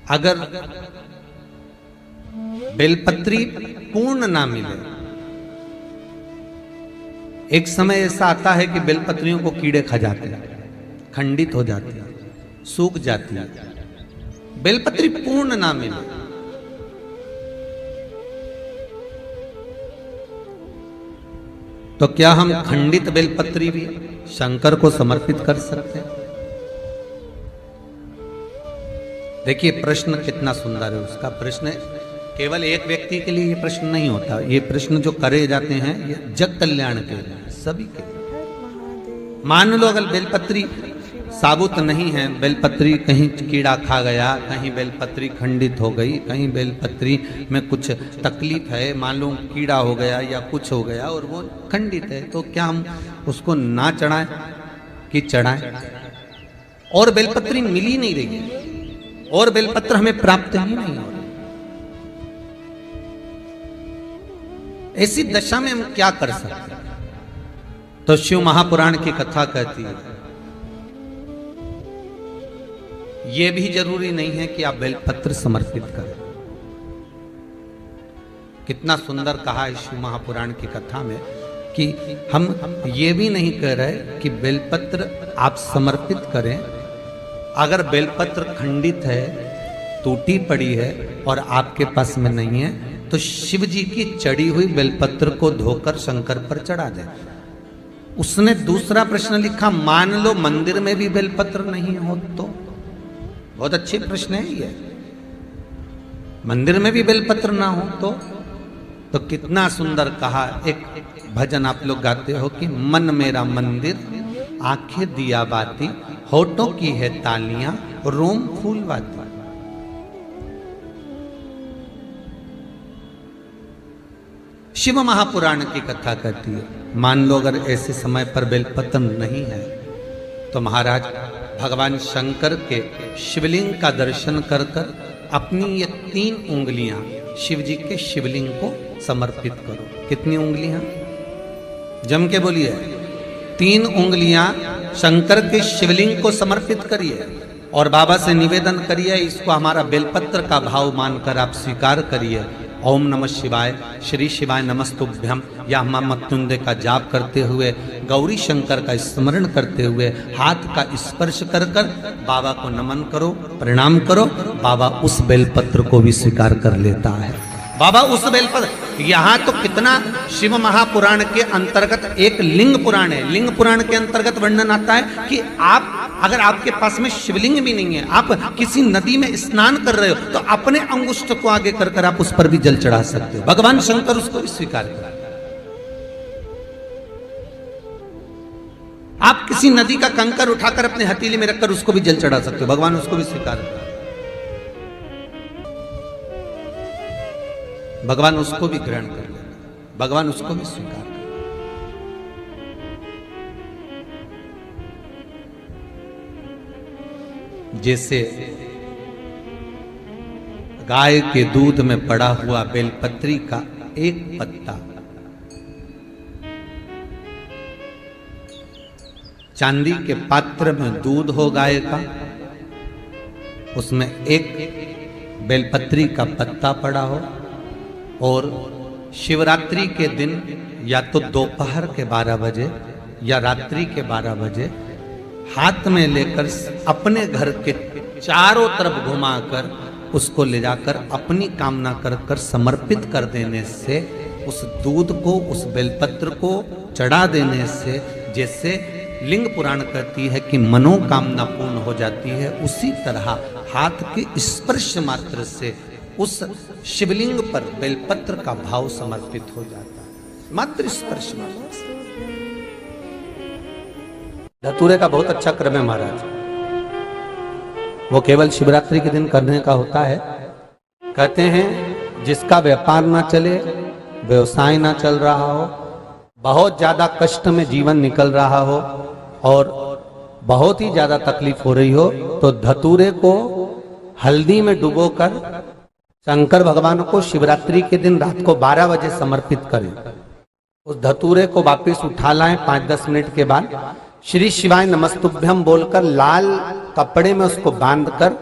अगर बेलपत्री पूर्ण ना मिले, एक समय ऐसा आता है कि बेलपत्रियों को कीड़े खा जाते हैं, खंडित हो जाती है, सूख जाती है, बेलपत्री पूर्ण ना मिले, तो क्या हम खंडित बेलपत्री भी शंकर को समर्पित कर सकते हैं? देखिए प्रश्न कितना सुंदर है। उसका प्रश्न केवल एक व्यक्ति के लिए ये प्रश्न नहीं होता, ये प्रश्न जो करे जाते हैं ये जग कल्याण के लिए, सभी के लिए। मान लो अगर बेलपत्री साबुत नहीं है, बेलपत्री कहीं कीड़ा खा गया, कहीं बेलपत्री खंडित हो गई, कहीं बेलपत्री में कुछ तकलीफ है, मान लो कीड़ा हो गया या कुछ हो गया और वो खंडित है, तो क्या हम उसको ना चढ़ाएं कि चढ़ाएं? और बेलपत्री मिल ही नहीं रही है और बेलपत्र हमें प्राप्त ही नहीं हो रही, ऐसी दशा में हम क्या कर सकते हैं? तो शिव महापुराण की कथा कहती है यह भी जरूरी नहीं है कि आप बेलपत्र समर्पित करें। कितना सुंदर कहा है शिव महापुराण की कथा में कि हम ये भी नहीं कह रहे कि बेलपत्र आप समर्पित करें। अगर बेलपत्र खंडित है, टूटी पड़ी है और आपके पास में नहीं है, तो शिव जी की चढ़ी हुई बेलपत्र को धोकर शंकर पर चढ़ा दे। उसने दूसरा प्रश्न लिखा, मान लो मंदिर में भी बेलपत्र नहीं हो तो? बहुत अच्छे प्रश्न है ये। मंदिर में भी बेलपत्र ना हो तो कितना सुंदर कहा। एक भजन आप लोग गाते हो कि मन मेरा मंदिर, आंखें दिया बाती, होठों की है तालियां, रोम फूलवाती। शिव महापुराण की कथा कहती है मान लो अगर ऐसे समय पर बेलपत्र नहीं है तो महाराज भगवान शंकर के शिवलिंग का दर्शन कर कर अपनी ये 3 उंगलियां शिव जी के शिवलिंग को समर्पित करो। कितनी उंगलियां? जम के बोलिए। 3 उंगलियां शंकर के शिवलिंग को समर्पित करिए और बाबा से निवेदन करिए, इसको हमारा बेलपत्र का भाव मानकर आप स्वीकार करिए। ओम नमः शिवाय, श्री शिवाय नमस्तुभ्यम या महामृत्युंजय का जाप करते हुए, गौरी शंकर का स्मरण करते हुए, हाथ का स्पर्श कर कर बाबा को नमन करो, प्रणाम करो। बाबा उस बेलपत्र को भी स्वीकार कर लेता है। बाबा उस बेलपत्र, यहाँ तो कितना शिव महापुराण के अंतर्गत एक लिंग पुराण है। लिंग पुराण के अंतर्गत वर्णन आता है कि आप अगर आपके पास में शिवलिंग भी नहीं है, आप किसी नदी में स्नान कर रहे हो तो अपने अंगुष्ठ को आगे कर कर आप उस पर भी जल चढ़ा सकते हो। भगवान शंकर उसको भी स्वीकार कर। आप किसी नदी का कंकर उठाकर अपने हथेली में रखकर उसको भी जल चढ़ा सकते हो, भगवान उसको भी स्वीकार कर। भगवान उसको भी ग्रहण कर लेगा, भगवान उसको भी स्वीकार कर। जैसे गाय के दूध में पड़ा हुआ बेलपत्री का एक पत्ता चांदी के पात्र में दूध हो गाय का, उसमें एक बेलपत्री का पत्ता पड़ा हो और शिवरात्रि के दिन या तो दोपहर के 12 बजे या रात्रि के 12 बजे हाथ में लेकर अपने घर के चारों तरफ घुमाकर उसको ले जाकर अपनी कामना कर कर समर्पित कर देने से, उस दूध को, उस बेलपत्र को चढ़ा देने से जैसे लिंग पुराण कहती है कि मनोकामना पूर्ण हो जाती है, उसी तरह हाथ के स्पर्श मात्र से उस शिवलिंग पर बेलपत्र का भाव समर्पित हो जाता है। मात्र स्पर्श मात्र से। धतूरे का बहुत अच्छा क्रम है महाराज, वो केवल शिवरात्रि के दिन करने का होता है। कहते हैं जिसका व्यापार ना चले, व्यवसाय ना चल रहा हो, बहुत ज्यादा कष्ट में जीवन निकल रहा हो और बहुत ही ज्यादा तकलीफ हो रही हो, तो धतूरे को हल्दी में डुबोकर शंकर भगवान को शिवरात्रि के दिन रात को 12 बजे समर्पित करें। उस धतूरे को वापस उठा लाएं 5-10 मिनट के बाद, श्री शिवाय नमस्तुभ्यम बोलकर लाल कपड़े में उसको बांधकर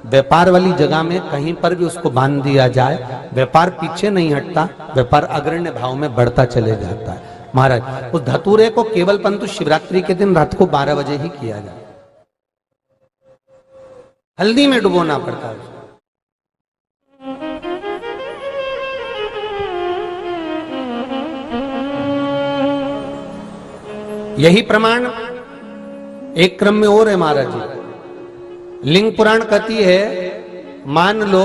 व्यापार वाली जगह में कहीं पर भी उसको बांध दिया जाए, व्यापार पीछे नहीं हटता, व्यापार अग्रण्य भाव में बढ़ता चले जाता है। महाराज उस धतूरे को केवल परंतु शिवरात्रि के दिन रात को 12 बजे ही किया जाए, हल्दी में डुबोना पड़ता है। यही प्रमाण एक क्रम में और है महाराज जी। लिंग पुराण कहती है, मान लो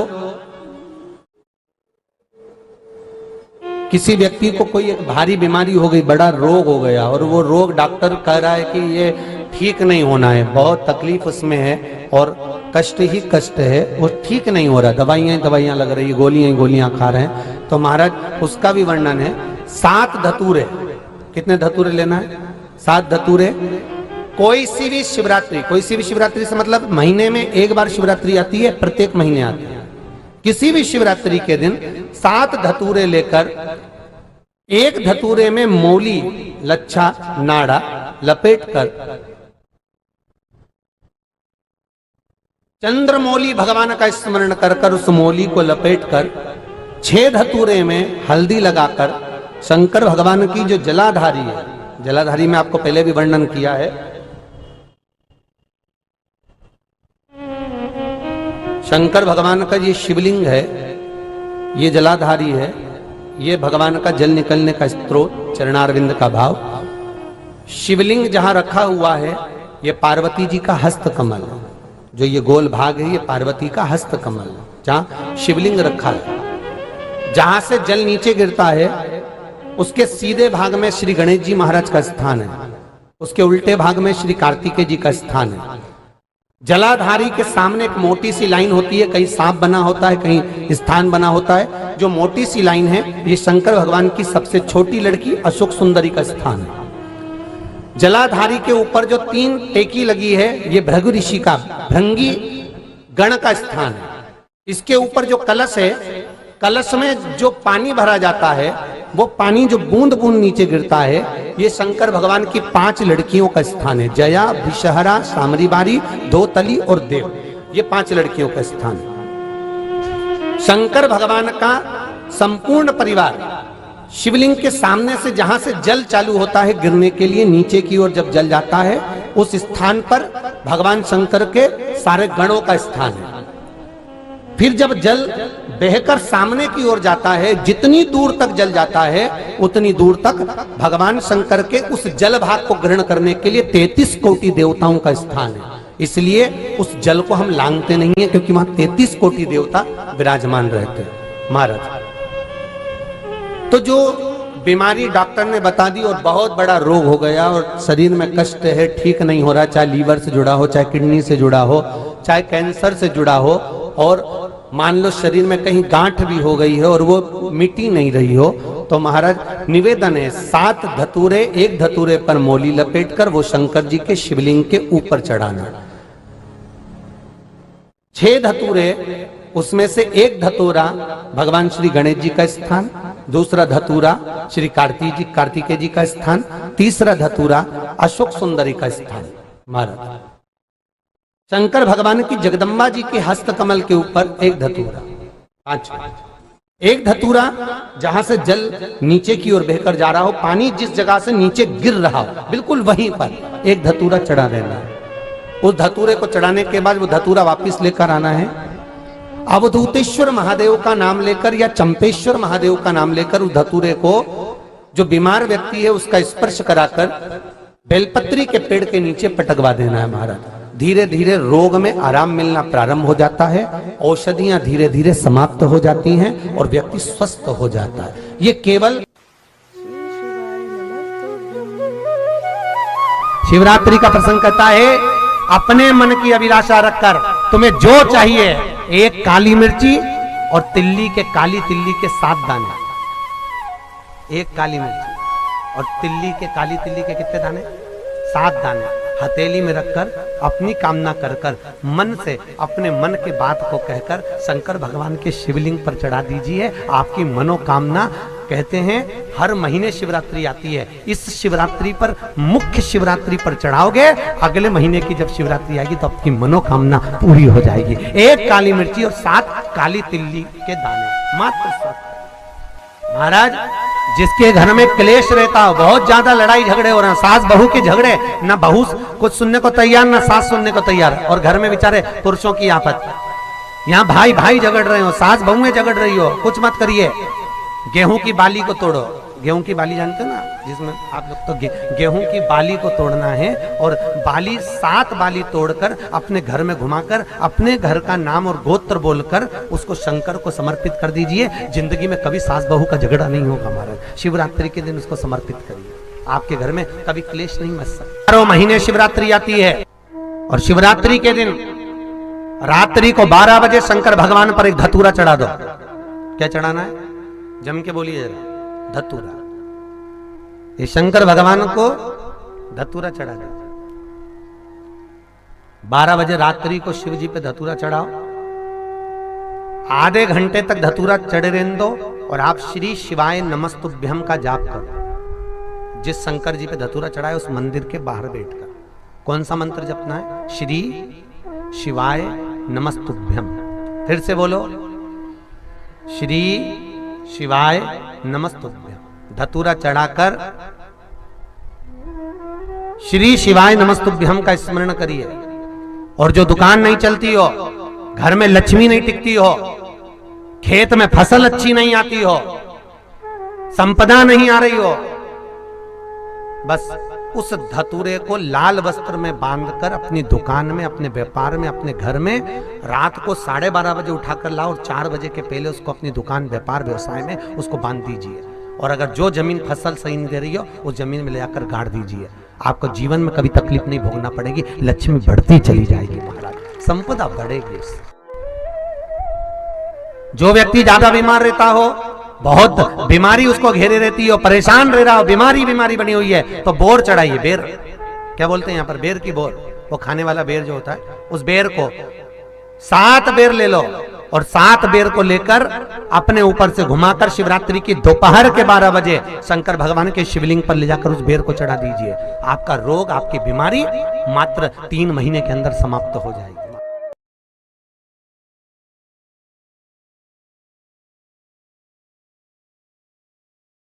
किसी व्यक्ति को कोई एक भारी बीमारी हो गई, बड़ा रोग हो गया, और वो रोग डॉक्टर कह रहा है कि ये ठीक नहीं होना है, बहुत तकलीफ उसमें है और कष्ट ही कष्ट है, वो ठीक नहीं हो रहा, दवाइयां लग रही, गोलियां खा रहे हैं। तो महाराज उसका भी वर्णन है। 7 धतूरे, कितने धतूरे लेना है? 7 धतूरे। कोई सी भी शिवरात्रि से मतलब महीने में एक बार शिवरात्रि आती है, प्रत्येक महीने आती है। किसी भी शिवरात्रि के दिन 7 धतूरे लेकर, एक धतूरे में मौली, लच्छा, नाड़ा लपेटकर, चंद्रमौली भगवान का स्मरण कर उस मौली को लपेटकर 6 धतूरे में हल्दी लगाकर शंकर भगवान की जो जलाधारी है, जलाधारी में आपको पहले भी वर्णन किया है, शंकर भगवान का ये शिवलिंग है, ये जलाधारी है, ये भगवान का जल निकलने का स्त्रोत, चरणारविंद का भाव। शिवलिंग जहां रखा हुआ है ये पार्वती जी का हस्त कमल, जो ये गोल भाग है ये पार्वती का हस्त कमल, जहां शिवलिंग रखा है। जहां से जल नीचे गिरता है उसके सीधे भाग में श्री गणेश जी महाराज का स्थान है, उसके उल्टे भाग में श्री कार्तिकेय जी का स्थान है। जलाधारी के सामने एक मोटी सी लाइन होती है, कहीं सांप बना होता है, कहीं स्थान बना होता है। जो मोटी सी लाइन है ये शंकर भगवान की सबसे छोटी लड़की अशोक सुंदरी का स्थान है। जलाधारी के ऊपर जो 3 टेकी लगी है ये भृगु ऋषि का, भृंगी गण का स्थान है। इसके ऊपर जो कलश है, कलश में जो पानी भरा जाता है वो पानी जो बूंद बूंद नीचे गिरता है ये शंकर भगवान की 5 लड़कियों का स्थान है। जया, विषहरा, सामरीबारी, धोतली और देव, ये 5 लड़कियों का स्थान है। शंकर भगवान का संपूर्ण परिवार शिवलिंग के सामने से, जहां से जल चालू होता है गिरने के लिए नीचे की ओर जब जल जाता है, उस स्थान पर भगवान शंकर के सारे गणों का स्थान है। फिर जब जल बहकर सामने की ओर जाता है, जितनी दूर तक जल जाता है उतनी दूर तक भगवान शंकर के उस जल भाग को ग्रहण करने के लिए 33 कोटि देवताओं का स्थान है। इसलिए उस जल को हम लांघते नहीं है, क्योंकि वहां 33 कोटि देवता विराजमान रहते हैं महाराज। तो जो बीमारी डॉक्टर ने बता दी और बहुत बड़ा रोग हो गया और शरीर में कष्ट है, ठीक नहीं हो रहा, चाहे लीवर से जुड़ा हो, चाहे किडनी से जुड़ा हो, चाहे कैंसर से जुड़ा हो, और मान लो शरीर में कहीं गांठ भी हो गई है और वो मिटी नहीं रही हो, तो महाराज निवेदन है 7 धतूरे, एक धतूरे पर मौली लपेटकर वो शंकर जी के शिवलिंग के ऊपर चढ़ाना। 6 धतूरे, उसमें से एक धतूरा भगवान श्री गणेश जी का स्थान, दूसरा धतूरा श्री कार्तिकेय जी का स्थान, तीसरा धतूरा अशोक सुंदरी का स्थान। महाराज शंकर भगवान की जगदम्बा जी के हस्त कमल के ऊपर एक धतूरा, 5, एक धतूरा जहां से जल नीचे की ओर बहकर जा रहा हो, पानी जिस जगह से नीचे गिर रहा हो बिल्कुल वहीं पर एक धतूरा चढ़ा देना है। उस धतूरे को चढ़ाने के बाद वो धतूरा वापस लेकर आना है। अवधूतेश्वर महादेव का नाम लेकर या चंपेश्वर महादेव का नाम लेकर उस धतूरे को, जो बीमार व्यक्ति है उसका स्पर्श कराकर बेलपत्री के पेड़ के नीचे पटकवा देना है महाराज। धीरे धीरे रोग में आराम मिलना प्रारंभ हो जाता है, औषधियां धीरे धीरे समाप्त हो जाती हैं और व्यक्ति स्वस्थ हो जाता है। ये केवल शिवरात्रि का प्रसंग कहता है, अपने मन की अभिलाषा रखकर तुम्हें जो चाहिए, एक काली मिर्ची और काली तिल्ली के 7 दाने, एक काली मिर्ची और काली तिल्ली के कितने दाने? 7 दाने हथेली में रखकर अपनी कामना कर मन से अपने मन के बात को कहकर शंकर भगवान के शिवलिंग पर चढ़ा दीजिए। आपकी मनोकामना कहते हैं हर महीने शिवरात्रि आती है, इस शिवरात्रि पर, मुख्य शिवरात्रि पर चढ़ाओगे, अगले महीने की जब शिवरात्रि आएगी तो आपकी मनोकामना पूरी हो जाएगी। 1 काली मिर्ची और 7 काली तिल्ली के दाने, मात्र 7। महाराज, जिसके घर में क्लेश रहता हो, बहुत ज्यादा लड़ाई झगड़े हो रहे हैं, सास बहू के झगड़े, ना बहू कुछ सुनने को तैयार ना सास सुनने को तैयार, और घर में बेचारे पुरुषों की आफत, यहाँ भाई भाई झगड़ रहे हो, सास बहुएं झगड़ रही हो, कुछ मत करिए। गेहूं की बाली को तोड़ो, गेहूं की बाली जानते हो ना, जिसमें आप लोग तो गेहूं की बाली को तोड़ना है, और बाली 7 बाली तोड़कर अपने घर में घुमाकर अपने घर का नाम और गोत्र बोलकर उसको शंकर को समर्पित कर दीजिए। जिंदगी में कभी सास बहू का झगड़ा नहीं होगा महाराज। शिवरात्रि के दिन उसको समर्पित करिए, आपके घर में कभी क्लेश नहीं मच सकता। 12 महीने शिवरात्रि आती है, और शिवरात्रि के दिन रात्रि को 12 बजे शंकर भगवान पर एक धतूरा चढ़ा दो। क्या चढ़ाना है? जम के बोलिए जरा, धतूरा। ये शंकर भगवान को धतूरा चढ़ा दो। 12 बजे रात्रि को शिव जी पे धतूरा चढ़ाओ, आधे घंटे तक धतूरा चढ़े रहने दो, और आप श्री शिवाय नमस्तुभ्यम का जाप करो। जिस शंकर जी पे धतूरा चढ़ाए उस मंदिर के बाहर बैठकर कौन सा मंत्र जपना है? श्री शिवाय नमस्तुभ्यम। फिर से बोलो, श्री शिवाय नमस्तुभ्यम। धतूरा चढ़ाकर श्री शिवाय नमस्तुभ्यम का स्मरण करिए। और जो दुकान नहीं चलती हो, घर में लक्ष्मी नहीं टिकती हो, खेत में फसल अच्छी नहीं आती हो, संपदा नहीं आ रही हो, बस उस धतूरे को लाल वस्त्र में बांधकर अपनी दुकान में, अपने व्यापार में, अपने घर में रात को 12:30 बजे उठाकर लाओ, और 4 बजे के पहले उसको अपनी दुकान, व्यापार, व्यवसाय में उसको बांध दीजिए। और अगर जो जमीन फसल सही नहीं दे रही हो, उस जमीन में ले जाकर गाड़ दीजिए। आपको जीवन में कभी तकलीफ नहीं भोगना पड़ेगी, लक्ष्मी बढ़ती चली जाएगी महाराज, संपदा बढ़ेगी। जो व्यक्ति ज्यादा बीमार रहता हो, बहुत बीमारी उसको घेरे रहती हो, परेशान रह रहा हो, बीमारी बनी हुई है, तो बोर चढ़ाइए। बेर, क्या बोलते हैं यहाँ पर? बेर की बोर, वो खाने वाला बेर जो होता है, उस बेर को 7 बेर ले लो, और 7 बेर को लेकर अपने ऊपर से घुमाकर शिवरात्रि की दोपहर के 12 बजे शंकर भगवान के शिवलिंग पर ले जाकर उस बेर को चढ़ा दीजिए। आपका रोग, आपकी बीमारी मात्र 3 महीने के अंदर समाप्त हो जाएगी।